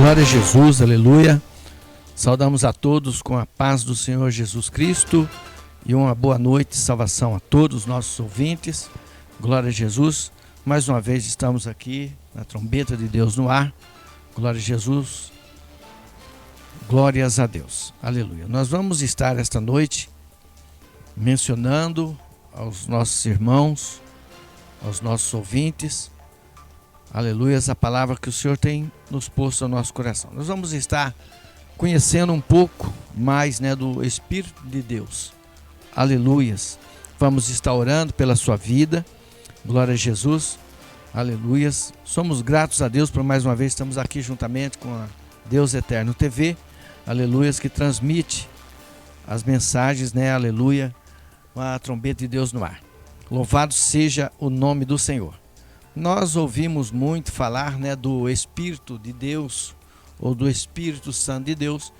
Glória a Jesus, aleluia. Saudamos a todos com a paz do Senhor Jesus Cristo e uma boa noite de salvação a todos os nossos ouvintes. Glória a Jesus. Mais uma vez estamos aqui na trombeta de Deus no ar. Glória a Jesus. Glórias a Deus. Aleluia. Nós vamos estar esta noite mencionando aos nossos irmãos, aos nossos ouvintes, aleluia, a palavra que o Senhor tem nos posto ao nosso coração. Nós vamos estar conhecendo um pouco mais, do Espírito de Deus. Aleluias. Vamos estar orando pela sua vida. Glória a Jesus. Aleluias. Somos gratos a Deus por mais uma vez estamos aqui juntamente com a Deus Eterno TV. Aleluias, que transmite as mensagens, aleluia, com a trombeta de Deus no ar. Louvado seja o nome do Senhor. Nós ouvimos muito falar, do Espírito de Deus ou do Espírito Santo de Deus,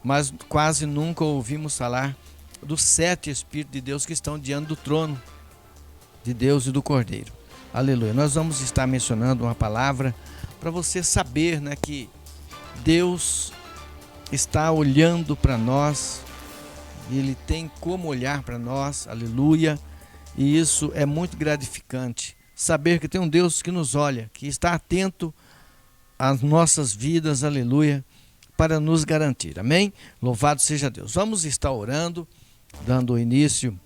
mas quase nunca ouvimos falar dos 7 Espíritos de Deus que estão diante do trono de Deus e do Cordeiro. Aleluia. Nós vamos estar mencionando uma palavra para você saber, que Deus está olhando para nós, Ele tem como olhar para nós, aleluia, e isso é muito gratificante. Saber que tem um Deus que nos olha, que está atento às nossas vidas, aleluia, para nos garantir, amém? Louvado seja Deus. Vamos estar orando, dando início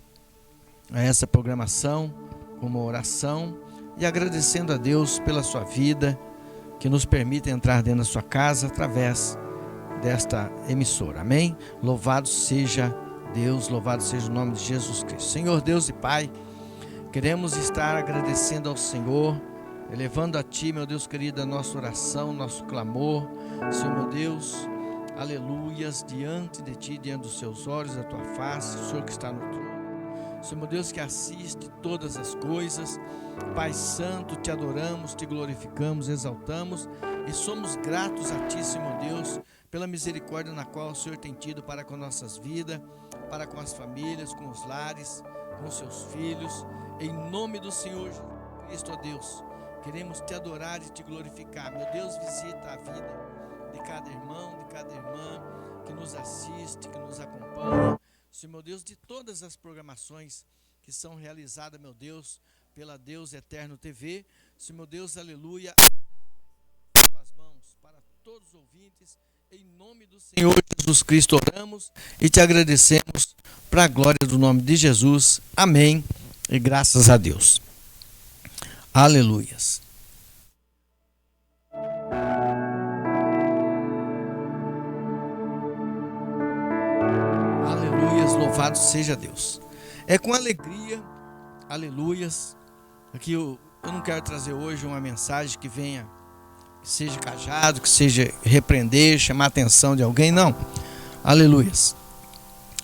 a essa programação, com uma oração, e agradecendo a Deus pela sua vida, que nos permite entrar dentro da sua casa, através desta emissora, amém? Louvado seja Deus, louvado seja o nome de Jesus Cristo. Senhor Deus e Pai, queremos estar agradecendo ao Senhor, elevando a Ti, meu Deus querido, a nossa oração, nosso clamor, Senhor meu Deus, aleluias, diante de Ti, diante dos Seus olhos, da Tua face, o Senhor que está no trono, Senhor meu Deus que assiste todas as coisas, Pai Santo, Te adoramos, Te glorificamos, exaltamos e somos gratos a Ti, Senhor Deus, pela misericórdia na qual o Senhor tem tido para com nossas vidas, para com as famílias, com os lares, com os Seus filhos. Em nome do Senhor Jesus Cristo, ó Deus, queremos Te adorar e Te glorificar. Meu Deus, visita a vida de cada irmão, de cada irmã que nos assiste, que nos acompanha. Senhor, meu Deus, de todas as programações que são realizadas, meu Deus, pela Deus Eterno TV. Senhor, meu Deus, aleluia, Tuas mãos para todos os ouvintes. Em nome do Senhor Jesus Cristo oramos e Te agradecemos para a glória do nome de Jesus. Amém. E graças a Deus. Aleluias. Aleluias, louvado seja Deus. É com alegria, aleluias, aqui eu não quero trazer hoje uma mensagem que venha, que seja cajado, que seja repreender, chamar a atenção de alguém, não. Aleluias.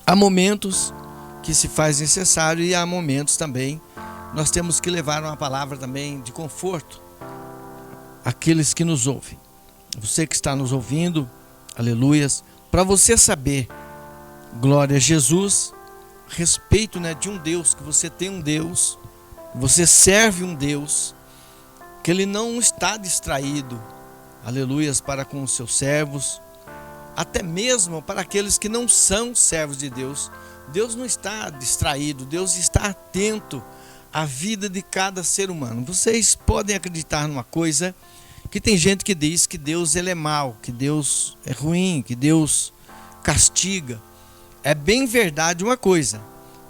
Há momentos que se faz necessário e há momentos também nós temos que levar uma palavra também de conforto àqueles que nos ouvem. Você que está nos ouvindo, aleluias, para você saber, glória a Jesus, respeito de um Deus, que você tem um Deus, você serve um Deus, que Ele não está distraído, aleluias, para com os seus servos, até mesmo para aqueles que não são servos de Deus. Deus não está distraído, Deus está atento à vida de cada ser humano. Vocês podem acreditar numa coisa, que tem gente que diz que Deus ele é mau, que Deus é ruim, que Deus castiga. É bem verdade uma coisa,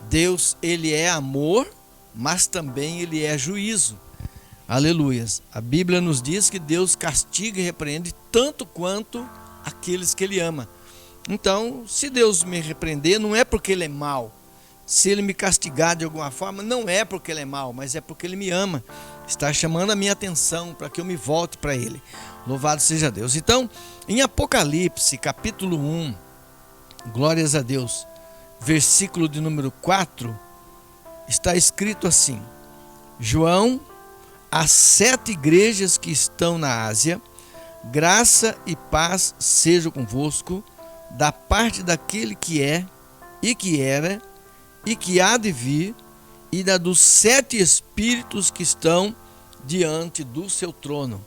Deus ele é amor, mas também ele é juízo. Aleluias. A Bíblia nos diz que Deus castiga e repreende tanto quanto aqueles que Ele ama. Então, se Deus me repreender, não é porque Ele é mau. Se Ele me castigar de alguma forma, não é porque Ele é mau, mas é porque Ele me ama. Está chamando a minha atenção para que eu me volte para Ele. Louvado seja Deus. Então, em Apocalipse, capítulo 1, glórias a Deus, versículo de número 4, está escrito assim: João, às 7 igrejas que estão na Ásia, graça e paz sejam convosco, da parte daquele que é, e que era, e que há de vir, e da dos 7 espíritos que estão diante do seu trono.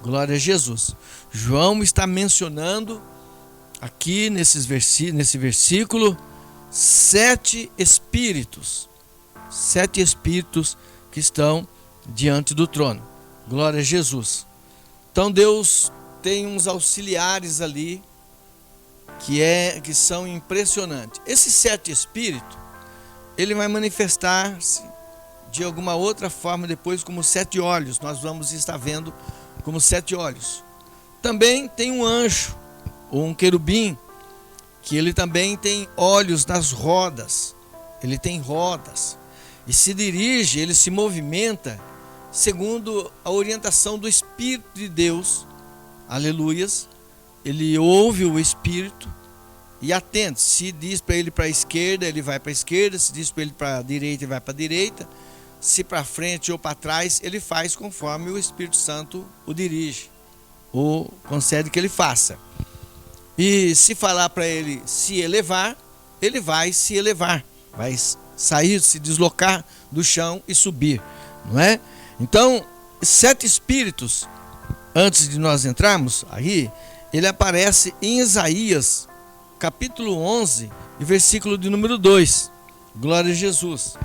Glória a Jesus. João está mencionando aqui nesse versículo 7 espíritos. 7 espíritos que estão diante do trono. Glória a Jesus. Então Deus tem uns auxiliares ali que são impressionantes. Esse 7 espíritos, ele vai manifestar-se de alguma outra forma depois como 7 olhos. Nós vamos estar vendo como 7 olhos. Também tem um anjo, ou um querubim, que ele também tem olhos nas rodas. Ele tem rodas. E se dirige, ele se movimenta segundo a orientação do Espírito de Deus. Aleluias. Ele ouve o Espírito e atende. Se diz para ele para a esquerda, ele vai para a esquerda. Se diz para ele para a direita, ele vai para a direita. Se para frente ou para trás, ele faz conforme o Espírito Santo o dirige ou concede que ele faça. E se falar para ele se elevar, ele vai se elevar, vai sair, se deslocar do chão e subir, não é? Então, 7 espíritos, antes de nós entrarmos aí, ele aparece em Isaías, capítulo 11, e versículo de número 2. Glória a Jesus.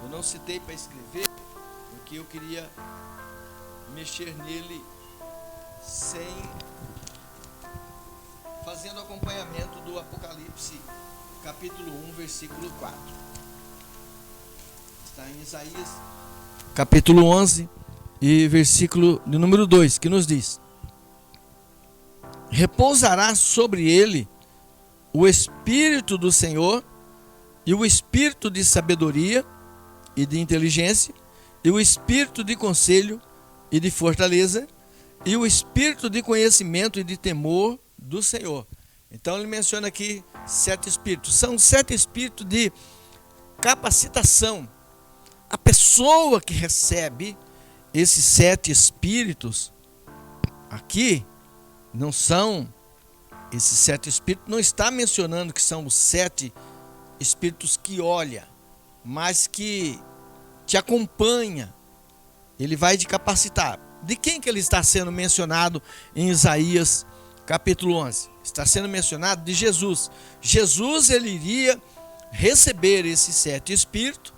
Eu não citei para escrever, porque eu queria mexer nele fazendo acompanhamento do Apocalipse, capítulo 1, versículo 4. Está em Isaías, capítulo 11 e versículo de número 2, que nos diz: repousará sobre ele o Espírito do Senhor, e o Espírito de sabedoria e de inteligência, e o Espírito de conselho e de fortaleza, e o Espírito de conhecimento e de temor do Senhor. Então ele menciona aqui 7 espíritos. São 7 espíritos de capacitação. A pessoa que recebe esses 7 espíritos aqui, não são esses 7 espíritos, não está mencionando que são os 7 espíritos que olha, mas que te acompanha. Ele vai te capacitar. De quem que ele está sendo mencionado em Isaías capítulo 11? Está sendo mencionado de Jesus. Jesus, ele iria receber esses 7 espíritos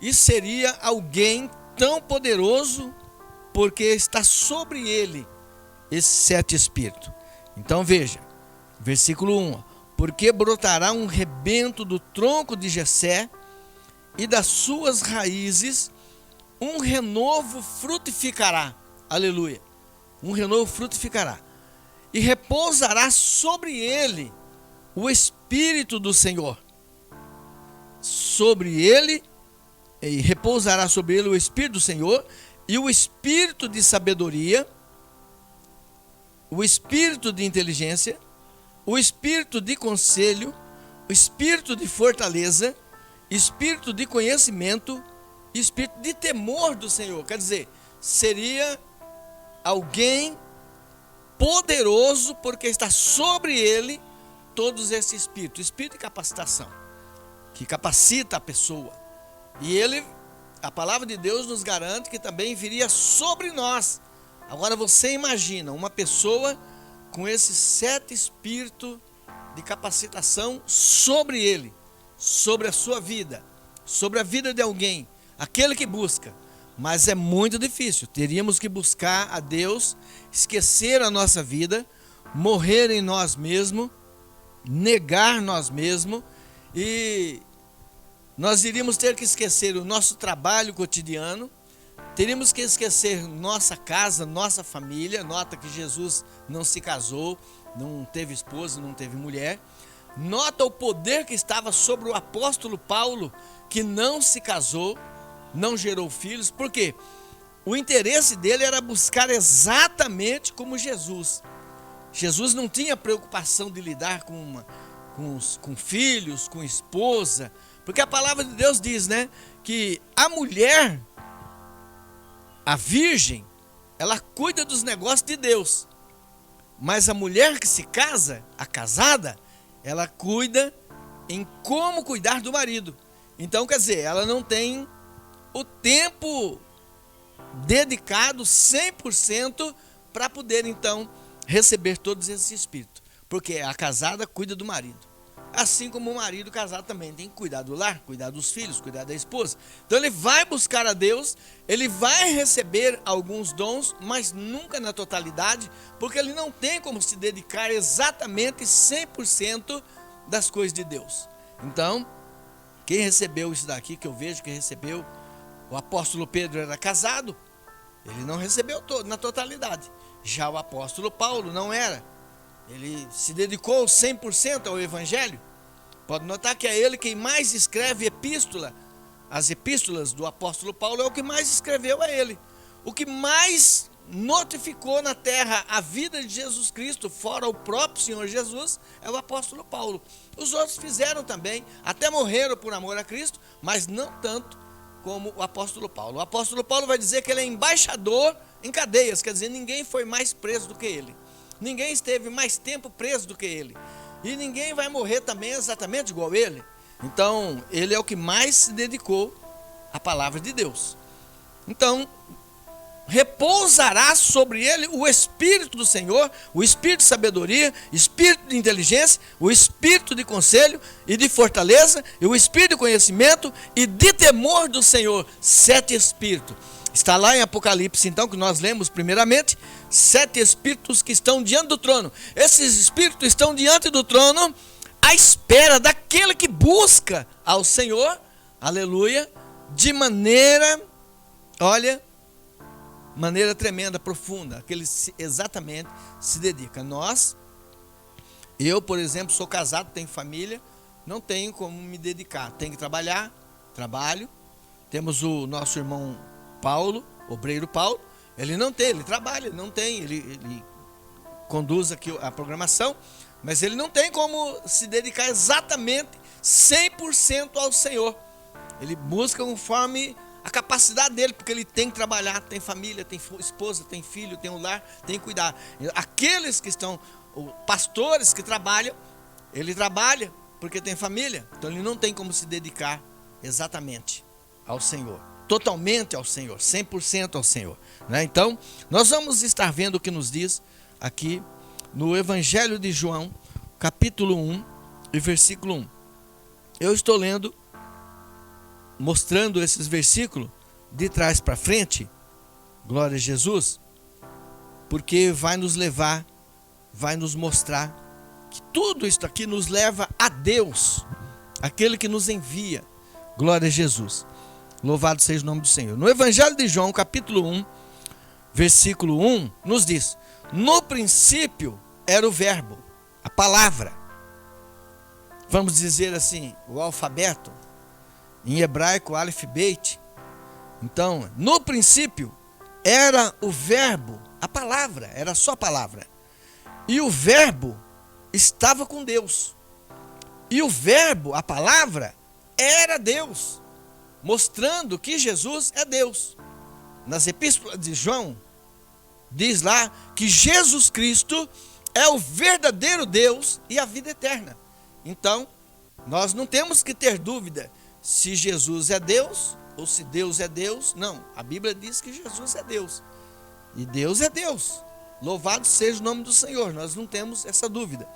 e seria alguém tão poderoso porque está sobre ele esses 7 espíritos. Então veja, versículo 1: porque brotará um rebento do tronco de Jessé, e das suas raízes um renovo frutificará. Aleluia. Um renovo frutificará. E repousará sobre ele o Espírito do Senhor. Sobre ele, e repousará sobre ele o Espírito do Senhor, e o Espírito de sabedoria, o Espírito de inteligência, o Espírito de conselho, o Espírito de fortaleza, Espírito de conhecimento, Espírito de temor do Senhor. Quer dizer, seria alguém poderoso, porque está sobre ele todos esses espíritos. Espírito de capacitação, que capacita a pessoa. E ele, a palavra de Deus nos garante que também viria sobre nós. Agora você imagina uma pessoa com esses 7 espíritos de capacitação sobre ele, sobre a sua vida, sobre a vida de alguém, aquele que busca. Mas é muito difícil. Teríamos que buscar a Deus, esquecer a nossa vida, morrer em nós mesmos, negar nós mesmos, e nós iríamos ter que esquecer o nosso trabalho cotidiano, teríamos que esquecer nossa casa, nossa família. Nota que Jesus não se casou, não teve esposa, não teve mulher. Nota o poder que estava sobre o apóstolo Paulo, que não se casou, não gerou filhos. Por quê? O interesse dele era buscar exatamente como Jesus. Jesus não tinha preocupação de lidar com filhos, com esposa, porque a palavra de Deus diz, né, que a mulher, a virgem, ela cuida dos negócios de Deus, mas a mulher que se casa, a casada, ela cuida em como cuidar do marido. Então, quer dizer, ela não tem o tempo dedicado 100% para poder então receber todos esses espíritos. Porque a casada cuida do marido. Assim como o marido casado também tem que cuidar do lar, cuidar dos filhos, cuidar da esposa. Então ele vai buscar a Deus, ele vai receber alguns dons, mas nunca na totalidade, porque ele não tem como se dedicar exatamente 100% das coisas de Deus. Então, quem recebeu isso daqui, que eu vejo que recebeu, o apóstolo Pedro era casado, ele não recebeu na totalidade. Já o apóstolo Paulo não era. Ele se dedicou 100% ao evangelho. Pode notar que é ele quem mais escreve epístola. As epístolas do apóstolo Paulo é o que mais escreveu a ele. O que mais notificou na terra a vida de Jesus Cristo, fora o próprio Senhor Jesus, é o apóstolo Paulo. Os outros fizeram também, até morreram por amor a Cristo, mas não tanto como o apóstolo Paulo. O apóstolo Paulo vai dizer que ele é embaixador em cadeias, quer dizer, ninguém foi mais preso do que ele. Ninguém esteve mais tempo preso do que ele. E ninguém vai morrer também exatamente igual ele. Então, ele é o que mais se dedicou à palavra de Deus. Então, repousará sobre ele o Espírito do Senhor, o Espírito de sabedoria, Espírito de inteligência, o Espírito de conselho e de fortaleza, e o Espírito de conhecimento e de temor do Senhor. 7 Espíritos. Está lá em Apocalipse, então, que nós lemos primeiramente, 7 Espíritos que estão diante do trono. Esses Espíritos estão diante do trono à espera daquele que busca ao Senhor, aleluia, de maneira, olha, maneira tremenda, profunda, aquele exatamente se dedica. Eu, por exemplo, sou casado, tenho família, não tenho como me dedicar, tenho que trabalhar, trabalho. Temos o nosso irmão Paulo, obreiro Paulo, ele não tem, ele trabalha, ele não tem, ele conduz aqui a programação, mas ele não tem como se dedicar exatamente 100% ao Senhor. Ele busca conforme a capacidade dele, porque ele tem que trabalhar, tem família, tem esposa, tem filho, tem um lar, tem que cuidar. Aqueles que estão, pastores que trabalham, ele trabalha porque tem família, então ele não tem como se dedicar exatamente ao Senhor, totalmente ao Senhor, 100% ao Senhor, né? Então, nós vamos estar vendo o que nos diz aqui no Evangelho de João, capítulo 1 e versículo 1. Eu estou lendo, mostrando esses versículos de trás para frente, glória a Jesus, porque vai nos levar, vai nos mostrar que tudo isso aqui nos leva a Deus, aquele que nos envia, glória a Jesus, louvado seja o nome do Senhor. No Evangelho de João, capítulo 1, versículo 1, nos diz: no princípio era o verbo, a palavra, vamos dizer assim, o alfabeto, em hebraico, Aleph Beit. Então, no princípio, era o verbo, a palavra, era só a palavra. E o verbo estava com Deus. E o verbo, a palavra, era Deus, mostrando que Jesus é Deus. Nas epístolas de João, diz lá que Jesus Cristo é o verdadeiro Deus e a vida eterna. Então, nós não temos que ter dúvida se Jesus é Deus ou se Deus é Deus. Não, a Bíblia diz que Jesus é Deus e Deus é Deus. Louvado seja o nome do Senhor, nós não temos essa dúvida.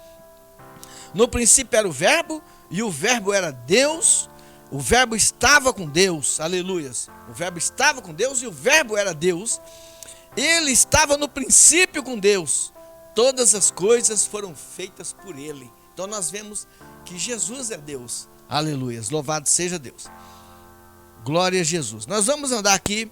No princípio era o verbo, e o verbo era Deus, o verbo estava com Deus, aleluias. O verbo estava com Deus e o verbo era Deus. Ele estava no princípio com Deus. Todas as coisas foram feitas por ele. Então nós vemos que Jesus é Deus. Aleluias, louvado seja Deus. Glória a Jesus. Nós vamos andar aqui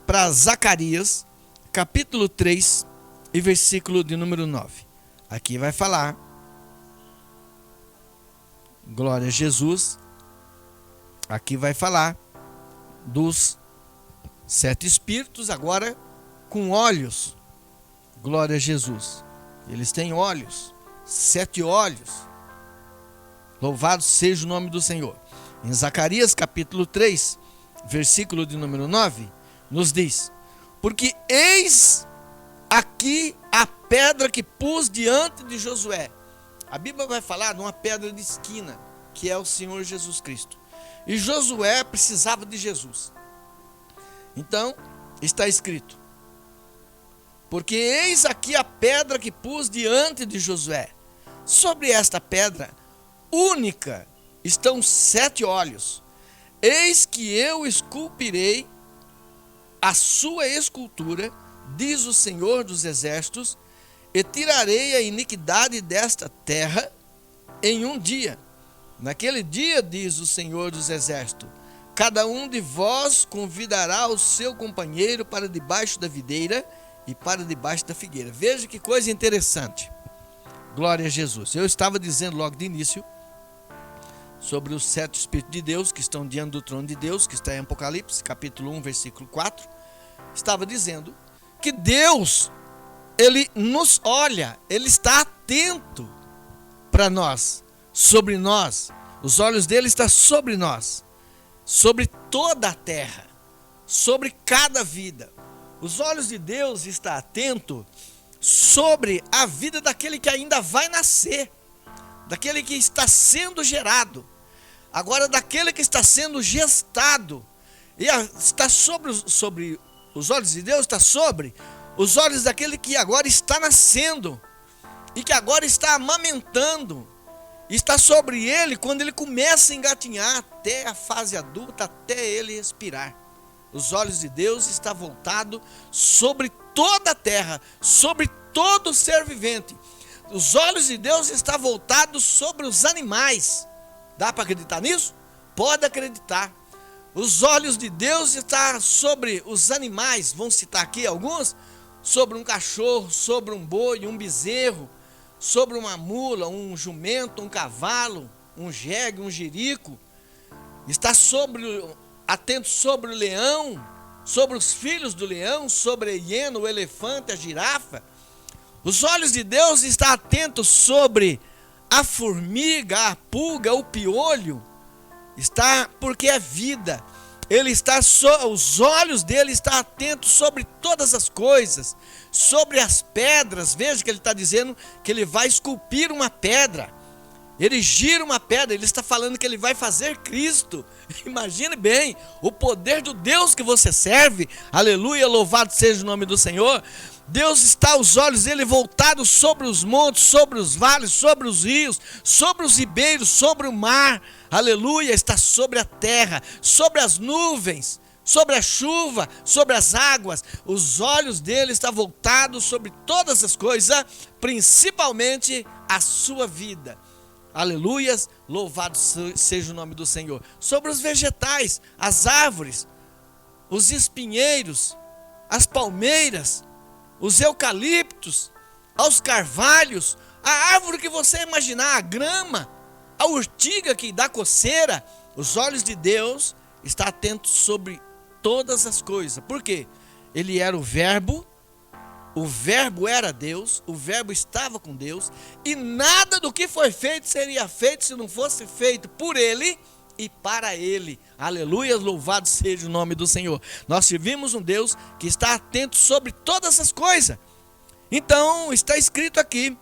para Zacarias, capítulo 3 e versículo de número 9. Aqui vai falar, glória a Jesus, aqui vai falar dos 7 espíritos, agora com olhos. Glória a Jesus. Eles têm olhos, 7 olhos. Louvado seja o nome do Senhor. Em Zacarias capítulo 3, versículo de número 9, nos diz: porque eis aqui a pedra que pus diante de Josué. A Bíblia vai falar de uma pedra de esquina, que é o Senhor Jesus Cristo. E Josué precisava de Jesus. Então, está escrito: Porque eis aqui a pedra que pus diante de Josué. Sobre esta pedra única estão 7 olhos. Eis que eu esculpirei a sua escultura, diz o Senhor dos Exércitos, e tirarei a iniquidade desta terra em um dia. Naquele dia, diz o Senhor dos Exércitos, cada um de vós convidará o seu companheiro para debaixo da videira e para debaixo da figueira. Veja que coisa interessante. Glória a Jesus. Eu estava dizendo logo de início sobre os 7 Espíritos de Deus que estão diante do trono de Deus, que está em Apocalipse, capítulo 1, versículo 4. Estava dizendo que Deus, Ele nos olha, Ele está atento para nós, sobre nós. Os olhos dele estão sobre nós, sobre toda a terra, sobre cada vida. Os olhos de Deus estão atentos sobre a vida daquele que ainda vai nascer, daquele que está sendo gerado, agora daquele que está sendo gestado, e está sobre os olhos de Deus, está sobre os olhos daquele que agora está nascendo, e que agora está amamentando, está sobre ele quando ele começa a engatinhar, até a fase adulta, até ele expirar. Os olhos de Deus estão voltados sobre toda a terra, sobre todo ser vivente. Os olhos de Deus estão voltados sobre os animais. Dá para acreditar nisso? Pode acreditar. Os olhos de Deus estão sobre os animais. Vamos citar aqui alguns. Sobre um cachorro, sobre um boi, um bezerro, sobre uma mula, um jumento, um cavalo, um jegue, um jirico. Está atento sobre o leão, sobre os filhos do leão, sobre a hiena, o elefante, a girafa. Os olhos de Deus estão atentos sobre a formiga, a pulga, o piolho. Está porque é vida. Os olhos dele estão atentos sobre todas as coisas, sobre as pedras. Veja que ele está dizendo que ele vai esculpir uma pedra, erigir uma pedra. Ele está falando que ele vai fazer Cristo. Imagine bem o poder do Deus que você serve. Aleluia, louvado seja o nome do Senhor. Deus está, os olhos dele voltados sobre os montes, sobre os vales, sobre os rios, sobre os ribeiros, sobre o mar. Aleluia, está sobre a terra, sobre as nuvens, sobre a chuva, sobre as águas. Os olhos dele estão voltados sobre todas as coisas, principalmente a sua vida. Aleluias, louvado seja o nome do Senhor. Sobre os vegetais, as árvores, os espinheiros, as palmeiras, os eucaliptos, aos carvalhos, a árvore que você imaginar, a grama, a urtiga que dá coceira. Os olhos de Deus estão atentos sobre todas as coisas. Por quê? Ele era o Verbo era Deus, o Verbo estava com Deus, e nada do que foi feito seria feito se não fosse feito por Ele e para Ele. Aleluia, louvado seja o nome do Senhor. Nós servimos um Deus que está atento sobre todas as coisas. Então, está escrito aqui,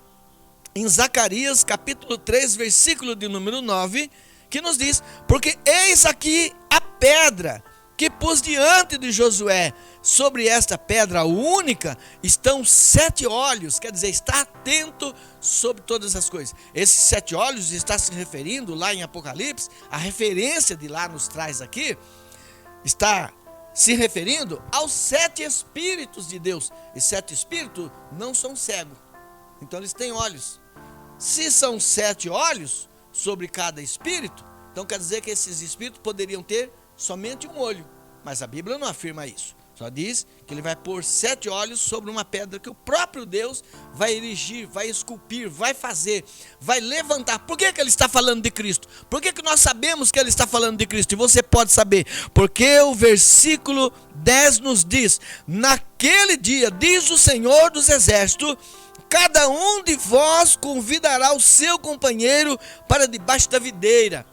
em Zacarias capítulo 3, versículo de número 9, que nos diz: porque eis aqui a pedra que pus diante de Josué, sobre esta pedra única estão 7 olhos, quer dizer, está atento sobre todas as coisas. Esses 7 olhos está se referindo lá em Apocalipse, a referência de lá nos traz aqui, está se referindo aos 7 Espíritos de Deus. E 7 Espíritos não são cegos, então eles têm olhos. Se são 7 olhos sobre cada Espírito, então quer dizer que esses Espíritos poderiam ter somente um olho, mas a Bíblia não afirma isso. Só diz que ele vai pôr 7 olhos sobre uma pedra que o próprio Deus vai erigir, vai esculpir, vai fazer, vai levantar. Por que ele está falando de Cristo? Por que nós sabemos que ele está falando de Cristo? E você pode saber, porque o versículo 10 nos diz: naquele dia, diz o Senhor dos Exércitos, cada um de vós convidará o seu companheiro para debaixo da videira.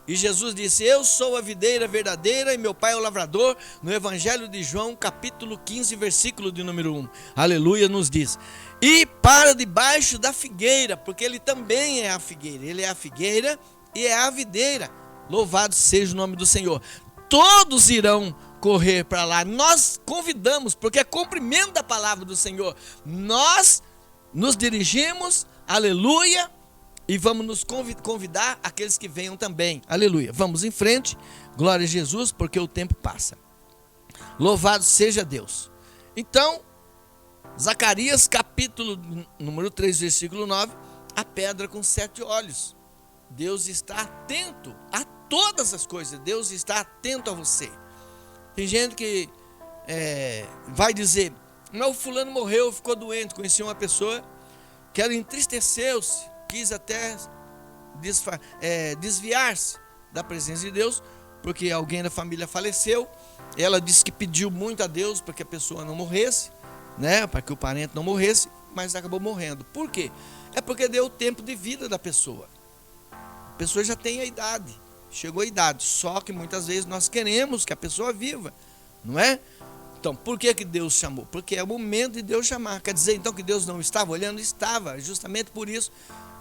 E Jesus disse: eu sou a videira verdadeira e meu pai é o lavrador, no Evangelho de João, capítulo 15, versículo de número 1. Aleluia, nos diz: e para debaixo da figueira, porque ele também é a figueira. Ele é a figueira e é a videira. Louvado seja o nome do Senhor. Todos irão correr para lá. Nós convidamos, porque é cumprimento da palavra do Senhor. Nós nos dirigimos, aleluia, e vamos nos convidar aqueles que venham também, aleluia. Vamos em frente, glória a Jesus, porque o tempo passa. Louvado seja Deus. Então, Zacarias capítulo número 3, versículo 9, a pedra com 7 olhos. Deus está atento a todas as coisas, Deus está atento a você. Tem gente que vai dizer, mas o fulano morreu, ficou doente. Conheci uma pessoa que ela entristeceu-se, quis até desviar-se da presença de Deus, porque alguém da família faleceu. Ela disse que pediu muito a Deus para que a pessoa não morresse, né, para que o parente não morresse, mas acabou morrendo. Por quê? É porque deu o tempo de vida da pessoa. A pessoa já tem a idade, chegou a idade, só que muitas vezes nós queremos que a pessoa viva, não é? Então, por que Deus chamou? Porque é o momento de Deus chamar. Quer dizer, então, que Deus não estava olhando? Estava, justamente por isso.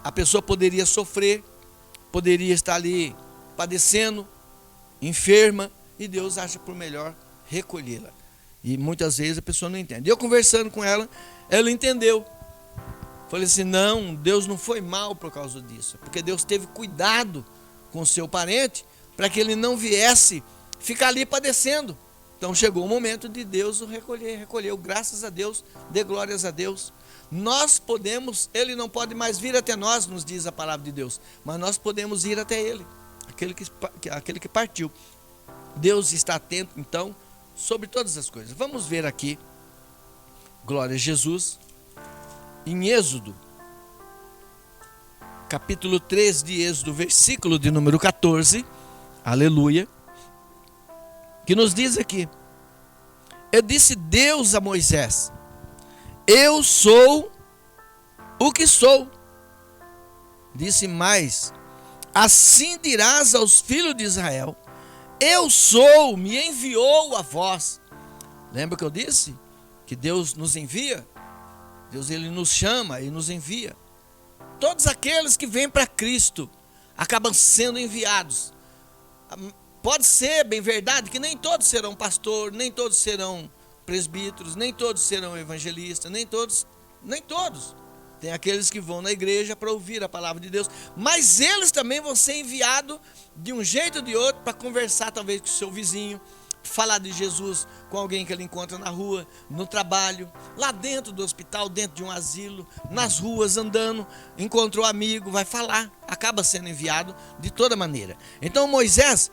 A pessoa poderia sofrer, poderia estar ali padecendo, enferma, e Deus acha por melhor recolhê-la. E muitas vezes a pessoa não entende. Eu conversando com ela, ela entendeu. Falei assim, não, Deus não foi mal por causa disso, porque Deus teve cuidado com o seu parente, para que ele não viesse ficar ali padecendo. Então chegou o momento de Deus o recolheu, graças a Deus, dê glórias a Deus. Nós podemos, ele não pode mais vir até nós, nos diz a palavra de Deus, mas nós podemos ir até ele, aquele que partiu. Deus está atento, então, sobre todas as coisas. Vamos ver aqui, glória a Jesus, em Êxodo, capítulo 3 de Êxodo, versículo de número 14, aleluia, que nos diz aqui, eu disse Deus a Moisés, eu sou o que sou. Disse mais, assim dirás aos filhos de Israel, eu sou, me enviou a vós. Lembra que eu disse que Deus nos envia? Deus, ele nos chama e nos envia. Todos aqueles que vêm para Cristo acabam sendo enviados. Pode ser bem verdade que nem todos serão pastor, nem todos serão presbíteros, nem todos serão evangelistas, nem todos. Tem aqueles que vão na igreja para ouvir a palavra de Deus, mas eles também vão ser enviados de um jeito ou de outro para conversar talvez com o seu vizinho, falar de Jesus com alguém que ele encontra na rua, no trabalho, lá dentro do hospital, dentro de um asilo, nas ruas andando, encontrou amigo, vai falar, acaba sendo enviado de toda maneira. Então Moisés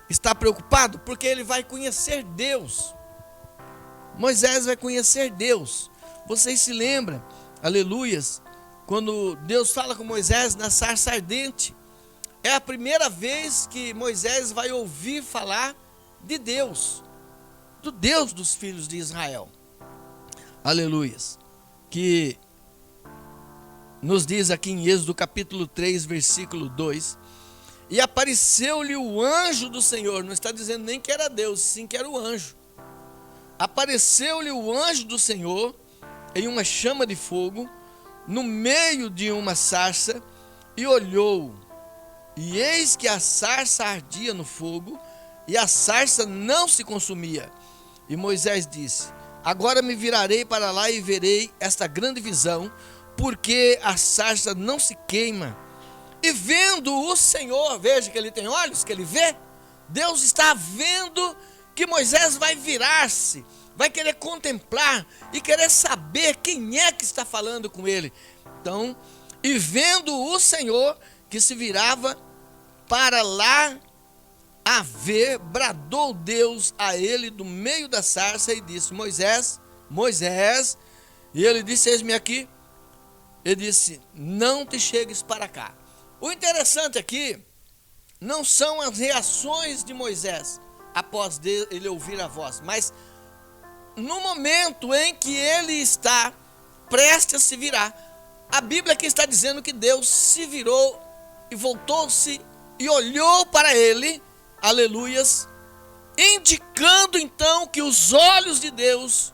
está preocupado porque ele vai conhecer Deus. Moisés vai conhecer Deus. Vocês se lembram, aleluias, quando Deus fala com Moisés na sarça ardente, é a primeira vez que Moisés vai ouvir falar de Deus, do Deus dos filhos de Israel, aleluias, que nos diz aqui em Êxodo capítulo 3, versículo 2, e apareceu-lhe o anjo do Senhor, não está dizendo nem que era Deus, sim que era o anjo, apareceu-lhe o anjo do Senhor, em uma chama de fogo, no meio de uma sarça, e olhou, e eis que a sarça ardia no fogo, e a sarça não se consumia. E Moisés disse, agora me virarei para lá e verei esta grande visão, porque a sarça não se queima. E vendo o Senhor, veja que ele tem olhos, que ele vê, Deus está vendo que Moisés vai virar-se, vai querer contemplar e querer saber quem é que está falando com ele. Então, e vendo o Senhor que se virava para lá a ver, bradou Deus a ele do meio da sarça e disse, Moisés, Moisés, e ele disse, eis-me aqui. Ele disse, não te chegues para cá. O interessante aqui não são as reações de Moisés após ele ouvir a voz, mas no momento em que ele está prestes a se virar, a Bíblia aqui está dizendo que Deus se virou e voltou-se e olhou para ele, aleluias, indicando então que os olhos de Deus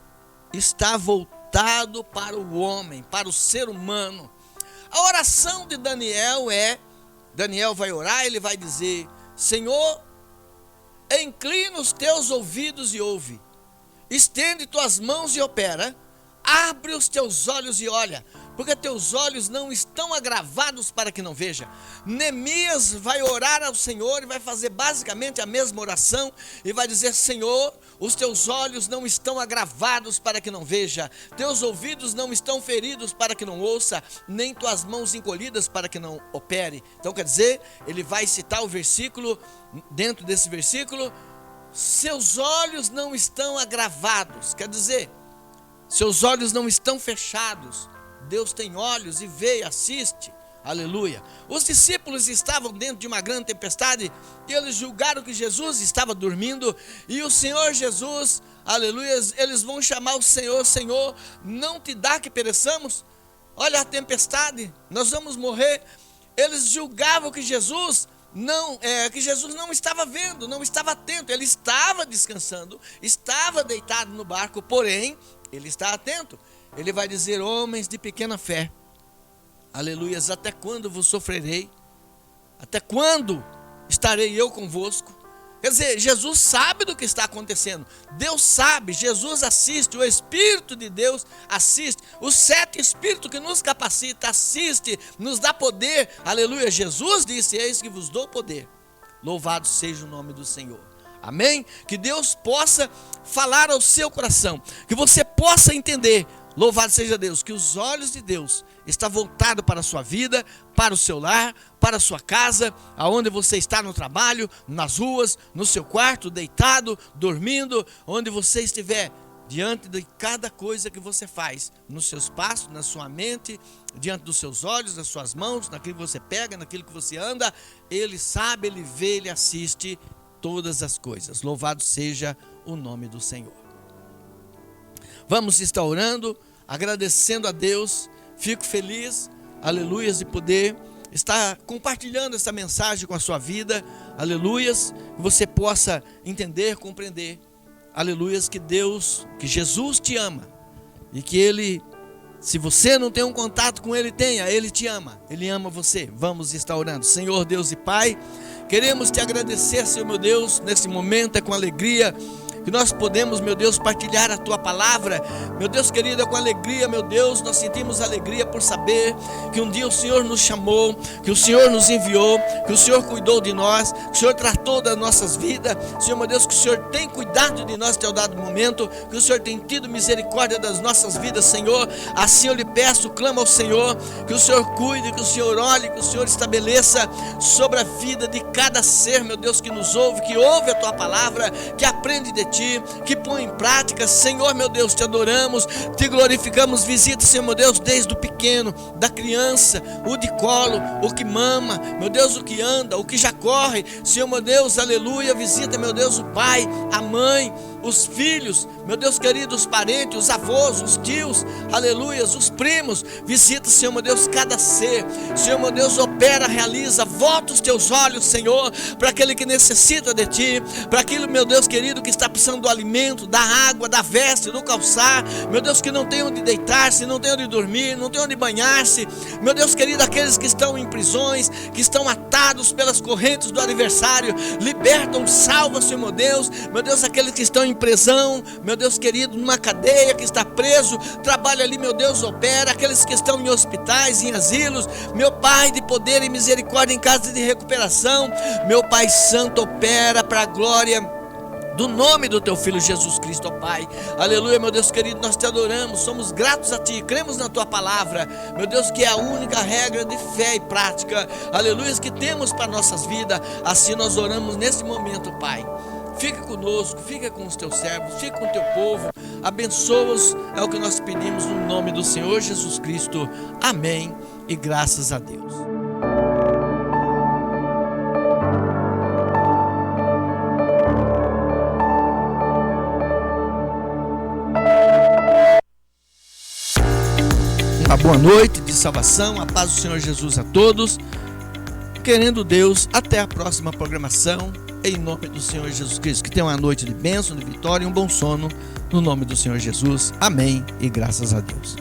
estão voltados para o homem, para o ser humano. A oração de Daniel vai orar, ele vai dizer, Senhor, inclina os teus ouvidos e ouve, estende tuas mãos e opera, abre os teus olhos e olha, porque teus olhos não estão agravados para que não veja. Neemias vai orar ao Senhor e vai fazer basicamente a mesma oração e vai dizer: Senhor, os teus olhos não estão agravados para que não veja, teus ouvidos não estão feridos para que não ouça, nem tuas mãos encolhidas para que não opere. Então quer dizer, ele vai citar o versículo, dentro desse versículo, seus olhos não estão agravados, quer dizer, seus olhos não estão fechados. Deus tem olhos e vê e assiste, aleluia. Os discípulos estavam dentro de uma grande tempestade e eles julgaram que Jesus estava dormindo, e o Senhor Jesus, aleluia, eles vão chamar o Senhor: Senhor, não te dá que pereçamos? Olha a tempestade, nós vamos morrer. Eles julgavam que Jesus não estava vendo, não estava atento. Ele estava descansando, estava deitado no barco, porém ele está atento. Ele vai dizer: homens de pequena fé, aleluias, até quando vos sofrerei? Até quando estarei eu convosco? Quer dizer, Jesus sabe do que está acontecendo, Deus sabe, Jesus assiste, o Espírito de Deus assiste, o 7 Espírito que nos capacita assiste, nos dá poder, aleluia. Jesus disse: eis que vos dou poder, louvado seja o nome do Senhor. Amém? Que Deus possa falar ao seu coração, que você possa entender, louvado seja Deus, que os olhos de Deus estão voltados para a sua vida, para o seu lar, para a sua casa, aonde você está, no trabalho, nas ruas, no seu quarto, deitado, dormindo, onde você estiver, diante de cada coisa que você faz, nos seus passos, na sua mente, diante dos seus olhos, das suas mãos, naquilo que você pega, naquilo que você anda, Ele sabe, Ele vê, Ele assiste todas as coisas. Louvado seja o nome do Senhor. Vamos estar orando, agradecendo a Deus. Fico feliz, aleluias, de poder estar compartilhando essa mensagem com a sua vida, aleluias, que você possa entender, compreender, aleluias, que Deus, que Jesus te ama, e que Ele, se você não tem um contato com Ele, tenha, Ele te ama, Ele ama você. Vamos estar orando. Senhor Deus e Pai, queremos te agradecer, Senhor meu Deus, nesse momento é com alegria que nós podemos, meu Deus, partilhar a Tua palavra, meu Deus querido, é com alegria, meu Deus, nós sentimos alegria por saber que um dia o Senhor nos chamou, que o Senhor nos enviou, que o Senhor cuidou de nós, que o Senhor tratou das nossas vidas, Senhor meu Deus, que o Senhor tem cuidado de nós até o dado momento, que o Senhor tem tido misericórdia das nossas vidas, Senhor. Assim eu lhe peço, clamo ao Senhor, que o Senhor cuide, que o Senhor olhe, que o Senhor estabeleça sobre a vida de cada ser, meu Deus, que nos ouve, que ouve a Tua palavra, que aprende de Ti, que põe em prática. Senhor meu Deus, te adoramos, te glorificamos. Visita, Senhor meu Deus, desde o pequeno, da criança, o de colo, o que mama, meu Deus, o que anda, o que já corre, Senhor meu Deus, aleluia. Visita, meu Deus, o pai, a mãe, os filhos, meu Deus querido, os parentes, os avós, os tios, aleluia, os primos. Visita, Senhor meu Deus, cada ser, Senhor meu Deus, opera, realiza. Volta os teus olhos, Senhor, para aquele que necessita de Ti, para aquele, meu Deus querido, que está precisando do alimento, da água, da veste, do calçar, meu Deus, que não tem onde deitar-se, não tem onde dormir, não tem onde banhar-se, meu Deus querido, aqueles que estão em prisões, que estão atados pelas correntes do adversário, libertam, salva, Senhor meu Deus, aqueles que estão em prisão, meu Deus querido, numa cadeia, que está preso, trabalha ali, meu Deus, opera, aqueles que estão em hospitais, em asilos, meu Pai de poder e misericórdia, em casa de recuperação, meu Pai santo, opera para a glória do nome do Teu Filho Jesus Cristo, ó Pai, aleluia. Meu Deus querido, nós te adoramos, somos gratos a Ti, cremos na Tua palavra, meu Deus, que é a única regra de fé e prática, aleluia, que temos para nossas vidas. Assim nós oramos nesse momento, Pai. Fica conosco, fica com os Teus servos, fica com o Teu povo, abençoa-os, é o que nós pedimos no nome do Senhor Jesus Cristo, amém, e graças a Deus. Uma boa noite de salvação, a paz do Senhor Jesus a todos. Querendo Deus, até a próxima programação, em nome do Senhor Jesus Cristo. Que tenha uma noite de bênção, de vitória e um bom sono, no nome do Senhor Jesus. Amém e graças a Deus.